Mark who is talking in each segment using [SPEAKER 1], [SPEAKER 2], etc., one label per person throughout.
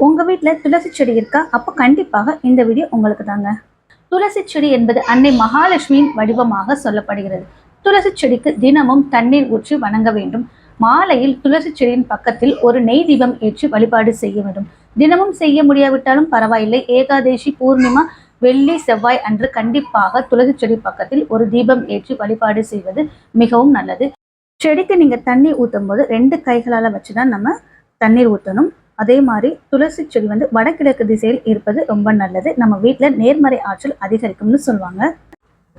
[SPEAKER 1] உங்க வீட்டில் துளசி செடி இருக்கா? அப்போ கண்டிப்பாக இந்த வீடியோ உங்களுக்கு தாங்க. துளசி செடி என்பது அன்னை மகாலட்சுமியின் வடிவமாக சொல்லப்படுகிறது. துளசி செடிக்கு தினமும் தண்ணீர் ஊற்றி வணங்க வேண்டும். மாலையில் துளசி செடியின் பக்கத்தில் ஒரு நெய் தீபம் ஏற்றி வழிபாடு செய்ய வேண்டும். தினமும் செய்ய முடியாவிட்டாலும் பரவாயில்லை, ஏகாதேசி, பூர்ணிமா, வெள்ளி, செவ்வாய் அன்று கண்டிப்பாக துளசி செடி பக்கத்தில் ஒரு தீபம் ஏற்றி வழிபாடு செய்வது மிகவும் நல்லது. செடிக்கு நீங்க தண்ணீர் ஊற்றும் போது 2 கைகளால வச்சுதான் நம்ம தண்ணீர் ஊற்றணும். அதே மாதிரி துளசி செடி வடகிழக்கு திசையில் இருப்பது ரொம்ப நல்லது. நம்ம வீட்டில் நேர்மறை ஆற்றல் அதிகரிக்கும்னு சொல்லுவாங்க.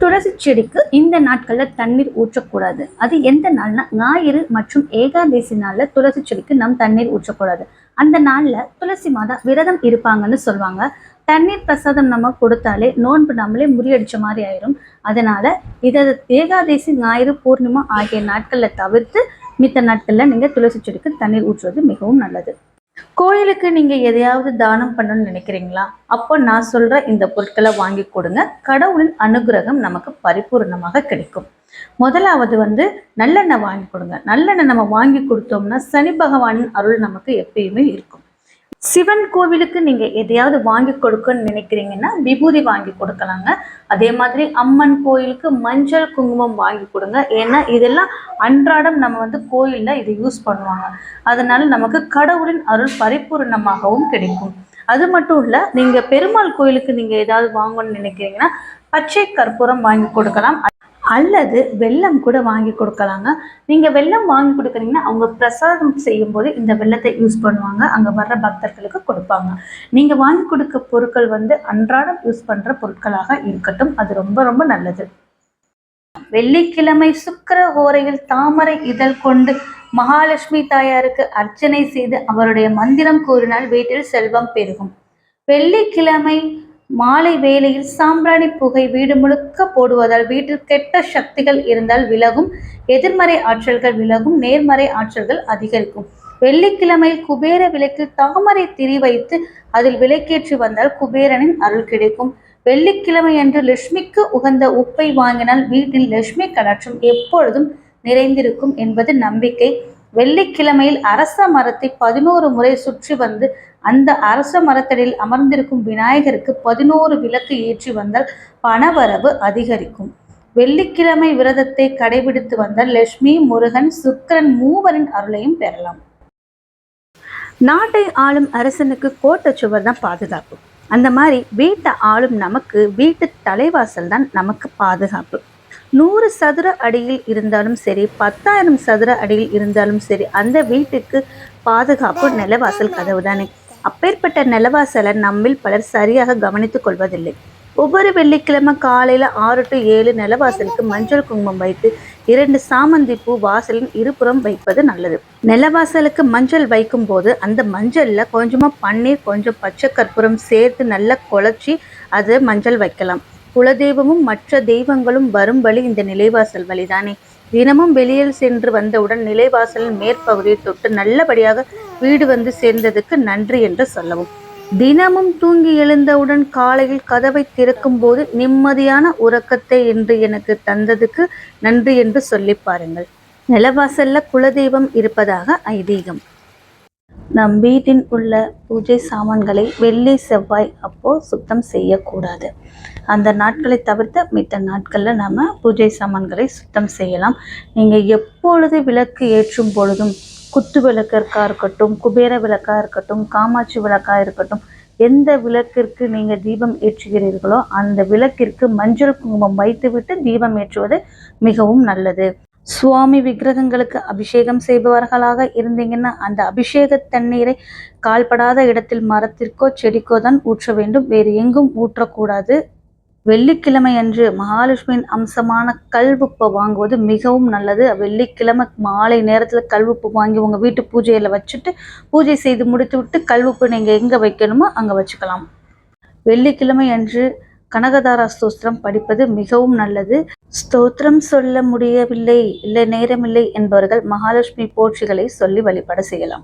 [SPEAKER 1] துளசி செடிக்கு இந்த நாட்கள்ல தண்ணீர் ஊற்றக்கூடாது. அது எந்த நாள்னா ஞாயிறு மற்றும் ஏகாதேசி நாள்ல துளசி செடிக்கு நம் தண்ணீர் ஊற்றக்கூடாது. அந்த நாள்ல துளசி மாதா விரதம் இருப்பாங்கன்னு சொல்லுவாங்க. தண்ணீர் பிரசாதம் நம்ம கொடுத்தாலே நோன்பு நம்மளே முறியடிச்ச மாதிரி ஆயிரும். அதனால இதை ஏகாதேசி, ஞாயிறு, பூர்ணிமா ஆகிய நாட்கள்ல தவிர்த்து மித்த நாட்கள்ல நீங்க துளசி செடிக்கு தண்ணீர் ஊற்றுவது மிகவும் நல்லது. கோயிலுக்கு நீங்க எதையாவது தானம் பண்ணணும்னு நினைக்கிறீங்களா? அப்போ நான் சொல்ற இந்த பொருட்களை வாங்கி கொடுங்க. கடவுளின் அனுகிரகம் நமக்கு பரிபூர்ணமாக கிடைக்கும். முதலாவது நல்லெண்ணெய் வாங்கி கொடுங்க. நல்லெண்ணெய் நம்ம வாங்கி கொடுத்தோம்னா சனி பகவானின் அருள் நமக்கு எப்பயுமே இருக்கும். சிவன் கோவிலுக்கு நீங்க எதையாவது வாங்கி கொடுக்கணும்னு நினைக்கிறீங்கன்னா விபூதி வாங்கி கொடுக்கலாங்க. அதே மாதிரி அம்மன் கோயிலுக்கு மஞ்சள், குங்குமம் வாங்கி கொடுங்க. ஏன்னா இதெல்லாம் அன்றாடம் நம்ம கோயில்ல இதை யூஸ் பண்ணுவாங்க. அதனால நமக்கு கடவுளின் அருள் பரிபூர்ணமாகவும் கிடைக்கும். அது மட்டும் இல்ல, நீங்க பெருமாள் கோயிலுக்கு நீங்க ஏதாவது வாங்கணும்னு நினைக்கிறீங்கன்னா பச்சை கற்பூரம் வாங்கி கொடுக்கலாம். அல்லது வெல்லம் கூட வாங்கி கொடுக்கலாங்க. நீங்க வெல்லம் வாங்கி கொடுக்குறீங்கன்னா அவங்க பிரசாதம் செய்யும் போது இந்த வெல்லத்தை யூஸ் பண்ணுவாங்க. அங்க வர்ற பக்தர்களுக்கு கொடுப்பாங்க. நீங்க வாங்கி கொடுக்க பொருட்கள் அன்றாடம் யூஸ் பண்ற பொருட்களாக இருக்கட்டும். அது ரொம்ப ரொம்ப நல்லது. வெள்ளிக்கிழமை சுக்கிர ஹோரையில் தாமரை இதழ் கொண்டு மகாலட்சுமி தாயாருக்கு அர்ச்சனை செய்து அவருடைய மந்திரம் கூறினால் வீட்டில் செல்வம் பெருகும். வெள்ளிக்கிழமை மாலை வேளையில் சாம்பிராணி புகை வீடு முழுக்க போடுவதால் வீட்டில் கெட்ட சக்திகள் இருந்தால் விலகும், எதிர்மறை ஆற்றல்கள் விலகும், நேர்மறை ஆற்றல்கள் அதிகரிக்கும். வெள்ளிக்கிழமையில் குபேர விளக்கில் தாமரை திரி வைத்து அதில் விளக்கேற்றி வந்தால் குபேரனின் அருள் கிடைக்கும். வெள்ளிக்கிழமை அன்று லட்சுமிக்கு உகந்த உப்பை வாங்கினால் வீட்டில் லட்சுமி கடாட்சம் எப்பொழுதும் நிறைந்திருக்கும் என்பது நம்பிக்கை. வெள்ளிக்கிழமையில் அரச மரத்தை 11 முறை சுற்றி வந்து அந்த அரச மரத்தடியில் அமர்ந்திருக்கும் விநாயகருக்கு 11 விளக்கு ஏற்றி வந்தால் பணவரவு அதிகரிக்கும். வெள்ளிக்கிழமை விரதத்தை கடைபிடித்து வந்தால் லட்சுமி, முருகன், சுக்கிரன் மூவரின் அருளையும் பெறலாம். நாட்டை ஆளும் அரசனுக்கு கோட்டை சுவர் தான் பாதுகாப்பு. அந்த மாதிரி வீட்டை ஆளும் நமக்கு வீட்டு தலைவாசல் தான் நமக்கு பாதுகாப்பு. 100 சதுர அடியில் இருந்தாலும் சரி, 10,000 சதுர அடியில் இருந்தாலும் சரி, அந்த வீட்டுக்கு பாதுகாப்பு நிலவாசல் கதவு தானே. அப்பேற்பட்ட நிலவாசலை நம்மில் பலர் சரியாக கவனித்துக் கொள்வதில்லை. ஒவ்வொரு வெள்ளிக்கிழமை காலையில் 6 to 7 நிலவாசலுக்கு மஞ்சள் குங்குமம் வைத்து 2 சாமந்தி பூ வாசலின் இருபுறம் வைப்பது நல்லது. நிலவாசலுக்கு மஞ்சள் வைக்கும் போது அந்த மஞ்சள்ல கொஞ்சமா பன்னீர், கொஞ்சம் பச்சை கற்பூரம் சேர்த்து நல்லா குழச்சி அது மஞ்சள் வைக்கலாம். குலதெய்வமும் மற்ற தெய்வங்களும் வரும் வழி இந்த நிலைவாசல் வழிதானே. தினமும் வெளியில் சென்று வந்தவுடன் நிலைவாசலின் மேற்பகுதியை தொட்டு நல்லபடியாக வீடு சேர்ந்ததுக்கு நன்றி என்று சொல்லவும். தினமும் தூங்கி எழுந்தவுடன் காலையில் கதவை திறக்கும் போது நிம்மதியான உறக்கத்தை என்று எனக்கு தந்ததுக்கு நன்றி என்று சொல்லி பாருங்கள். நிலவாசல்ல குலதெய்வம் இருப்பதாக ஐதீகம். நம் வீட்டின் உள்ள பூஜை சாமான்களை வெள்ளி, செவ்வாய் அப்போ சுத்தம் செய்யக்கூடாது. அந்த நாட்களை தவிர்த்து மித்த நாட்களில் நம்ம பூஜை சாமான்களை சுத்தம் செய்யலாம். நீங்கள் எப்பொழுது விளக்கு ஏற்றும் பொழுதும் குத்து விளக்காக இருக்கட்டும், குபேர விளக்காக இருக்கட்டும், காமாட்சி விளக்காக இருக்கட்டும், எந்த விளக்கிற்கு நீங்கள் தீபம் ஏற்றுகிறீர்களோ அந்த விளக்கிற்கு மஞ்சள் குங்குமம் வைத்துவிட்டு தீபம் ஏற்றுவது மிகவும் நல்லது. சுவாமி விக்கிரகங்களுக்கு அபிஷேகம் செய்பவர்களாக இருந்தீங்கன்னா அந்த அபிஷேக தண்ணீரை கால்படாத இடத்தில் மரத்திற்கோ செடிக்கோ தான் ஊற்ற வேண்டும். வேறு எங்கும் ஊற்றக்கூடாது. வெள்ளிக்கிழமை அன்று மகாலட்சுமியின் அம்சமான கல்வுப்பை வாங்குவது மிகவும் நல்லது. வெள்ளிக்கிழமை மாலை நேரத்தில் கல்வுப்பு வாங்கி உங்கள் வீட்டு பூஜையில் வச்சுட்டு பூஜை செய்து முடித்து விட்டு கல்வுப்பு நீங்கள் எங்கே வைக்கணுமோ அங்கே வச்சுக்கலாம். வெள்ளிக்கிழமை அன்று கனகதாரா ஸ்தோத்திரம் படிப்பது மிகவும் நல்லது. ஸ்தோத்திரம் சொல்ல முடியவில்லை, இல்லை நேரமில்லை என்பவர்கள் மகாலட்சுமி போற்றிகளை சொல்லி வழிபாடு செய்யலாம்.